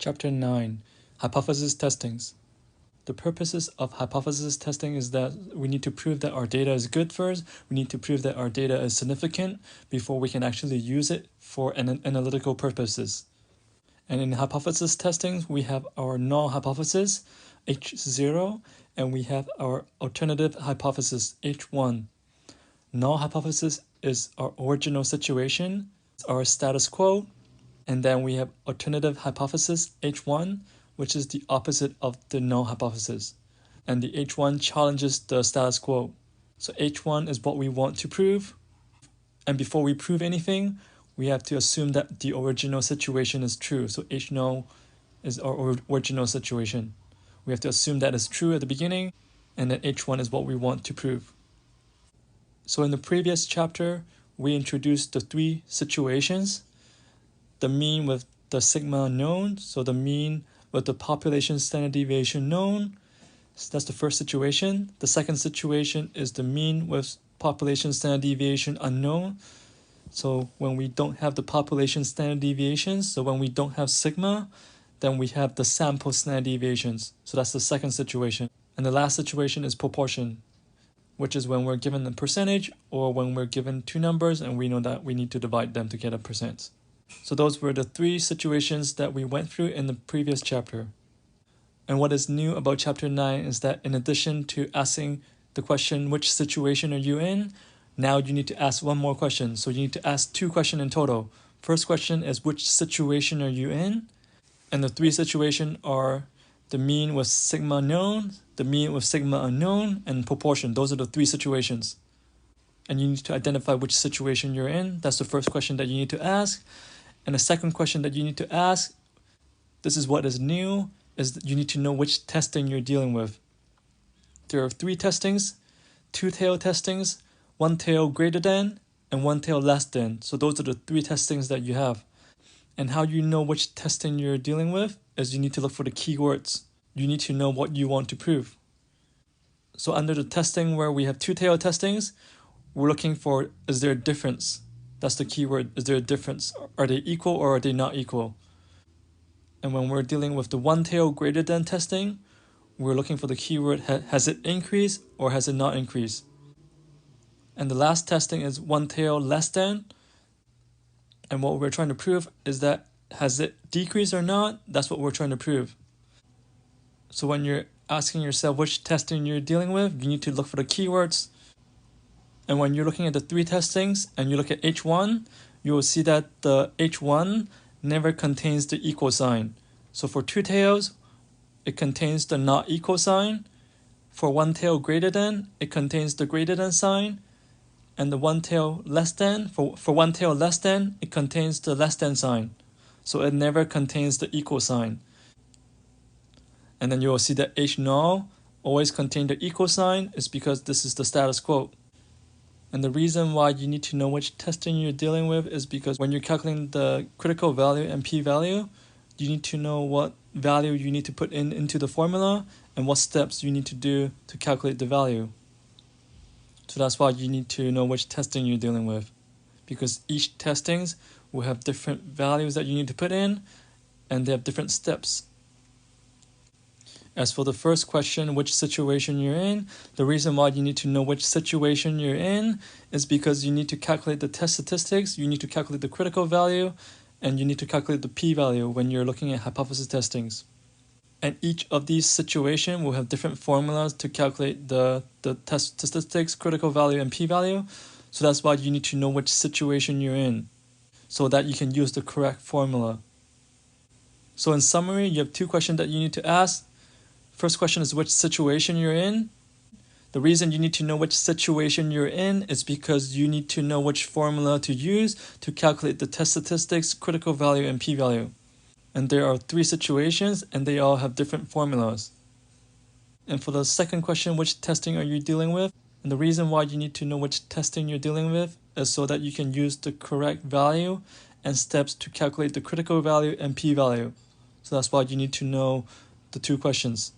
Chapter 9. Hypothesis Testings. The purposes of hypothesis testing is that we need to prove that our data is good first. We need to prove that our data is significant before we can actually use it for analytical purposes. And in hypothesis testing, we have our null hypothesis, H0, and we have our alternative hypothesis, H1. Null hypothesis is our original situation, our status quo, and then we have alternative hypothesis, H1, which is the opposite of the null hypothesis. And the H1 challenges the status quo. So H1 is what we want to prove. And before we prove anything, we have to assume that the original situation is true. So H null is our original situation. We have to assume that is true at the beginning, and then H1 is what we want to prove. So in the previous chapter, we introduced the three situations. The mean with the sigma known, so the mean with the population standard deviation known. So that's the first situation. The second situation is the mean with population standard deviation unknown. So when we don't have the population standard deviations, so when we don't have sigma, then we have the sample standard deviations. So that's the second situation. And the last situation is proportion, which is when we're given a percentage or when we're given two numbers and we know that we need to divide them to get a percent. So those were the three situations that we went through in the previous chapter. And what is new about chapter 9 is that in addition to asking the question, which situation are you in? Now you need to ask one more question. So you need to ask two questions in total. First question is, which situation are you in? And the three situations are the mean with sigma known, the mean with sigma unknown, and proportion. Those are the three situations. And you need to identify which situation you're in. That's the first question that you need to ask. And the second question that you need to ask, this is what is new, is that you need to know which testing you're dealing with. There are three testings, two-tail testings, one tail greater than, and one tail less than. So those are the three testings that you have. And how you know which testing you're dealing with is you need to look for the keywords. You need to know what you want to prove. So under the testing where we have two-tail testings, we're looking for, is there a difference? That's the keyword. Is there a difference? Are they equal or are they not equal? And when we're dealing with the one tail greater than testing, we're looking for the keyword, has it increased or has it not increased? And the last testing is one tail less than. And what we're trying to prove is that, has it decreased or not? That's what we're trying to prove. So when you're asking yourself which testing you're dealing with, you need to look for the keywords. And when you're looking at the three testings and you look at H1, you will see that the H1 never contains the equal sign. So for two tails, it contains the not equal sign. For one tail greater than, it contains the greater than sign. And the one tail less than, for one tail less than, it contains the less than sign. So it never contains the equal sign. And then you will see that H null always contains the equal sign is because this is the status quo. And the reason why you need to know which testing you're dealing with is because when you're calculating the critical value and p-value, you need to know what value you need to put into the formula and what steps you need to do to calculate the value. So that's why you need to know which testing you're dealing with, because each testings will have different values that you need to put in and they have different steps. As for the first question, which situation you're in, the reason why you need to know which situation you're in is because you need to calculate the test statistics, you need to calculate the critical value, and you need to calculate the p-value when you're looking at hypothesis testings. And each of these situations will have different formulas to calculate the test statistics, critical value, and p-value. So that's why you need to know which situation you're in so that you can use the correct formula. So in summary, you have two questions that you need to ask. First question is which situation you're in. The reason you need to know which situation you're in is because you need to know which formula to use to calculate the test statistics, critical value, and p-value. And there are three situations and they all have different formulas. And for the second question, which testing are you dealing with? And the reason why you need to know which testing you're dealing with is so that you can use the correct value and steps to calculate the critical value and p-value. So that's why you need to know the two questions.